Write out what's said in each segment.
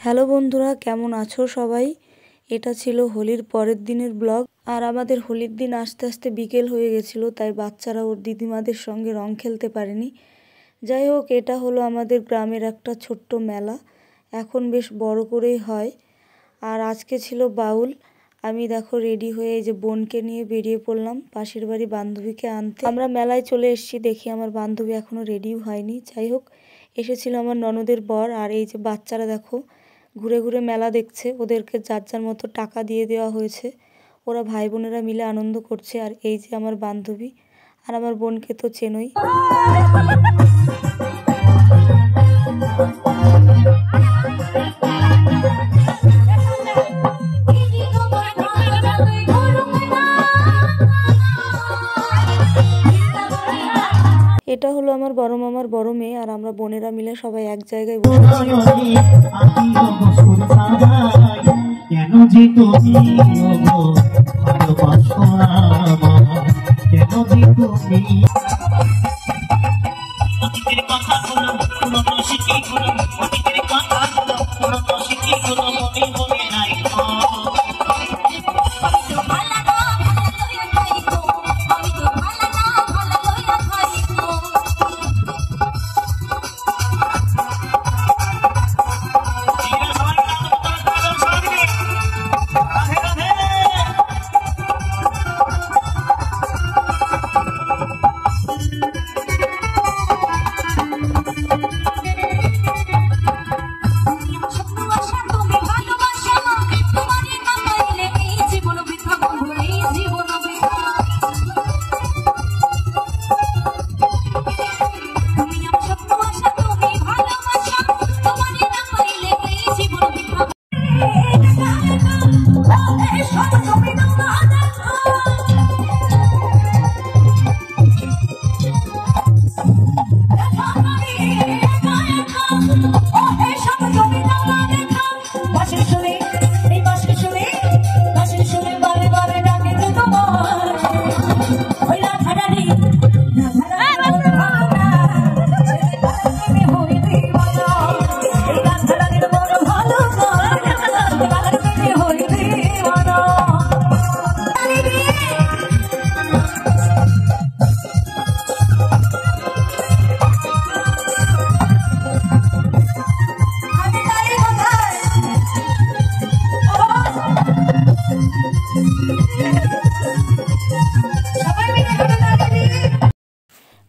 Hello বন্ধুরা, কেমন আছো সবাই? এটা ছিল হোলির পরের দিনের ব্লগ। আর আমাদের হোলির দিন আস্তে আস্তে বিকেল হয়ে গেছিলো, তাই বাচ্চারা ওর দিদিমাদের সঙ্গে রং খেলতে পারেনি। যাই হোক, এটা হলো আমাদের গ্রামের একটা ছোট্ট মেলা, এখন বেশ বড় করেই হয়। আর আজকে ছিল বাউল। আমি দেখো রেডি হয়ে এই যে বোনকে নিয়ে বেরিয়ে পড়লাম পাশের বাড়ি বান্ধবীকে আনতে। আমরা মেলায় চলে এসেছি, দেখি আমার বান্ধবী এখনও রেডিও হয়নি। যাই হোক, এসেছিল আমার ননদের বর। আর এই যে বাচ্চারা দেখো ঘুরে ঘুরে মেলা দেখছে, ওদেরকে যার যার মতো টাকা দিয়ে দেওয়া হয়েছে। ওরা ভাই বোনেরা মিলে আনন্দ করছে। আর এই যে আমার বান্ধবী, আর আমার বোনকে তো চেনই। এটা হলো আমার বড় মামার বড় মেয়ে, আর আমরা বোনেরা মিলে সবাই এক জায়গায় বসেছি।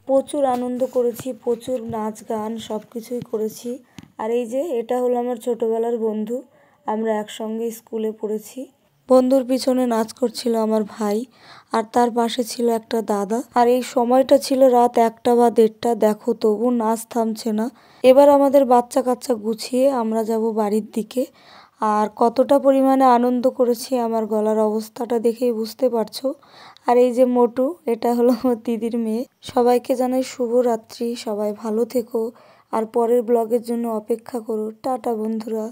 প্রচুর আনন্দ করেছি, প্রচুর নাচ গান সব কিছুই করেছি। আর এই যে এটা হলো আমার ছোটোবেলার বন্ধু, আমরা একসঙ্গে স্কুলে পড়েছি। বন্ধুর পিছনে নাচ করছিল আমার ভাই, আর তার পাশে ছিল একটা দাদা। আর এই সময়টা ছিল রাত 1টা বা 1:30, দেখো তবু নাচ থামছে না। এবার আমাদের বাচ্চা কাচ্চা গুছিয়ে আমরা যাব বাড়ির দিকে। আর কতটা পরিমাণে আনন্দ করেছি আমার গলার অবস্থাটা দেখেই বুঝতে পারছো। আর এই যে মোটু, এটা হলো দিদির মেয়ে। সবাইকে জানাই শুভরাত্রি, সবাই ভালো থেকো। আর পরের ব্লগের জন্য অপেক্ষা করো। টাটা বন্ধুরা।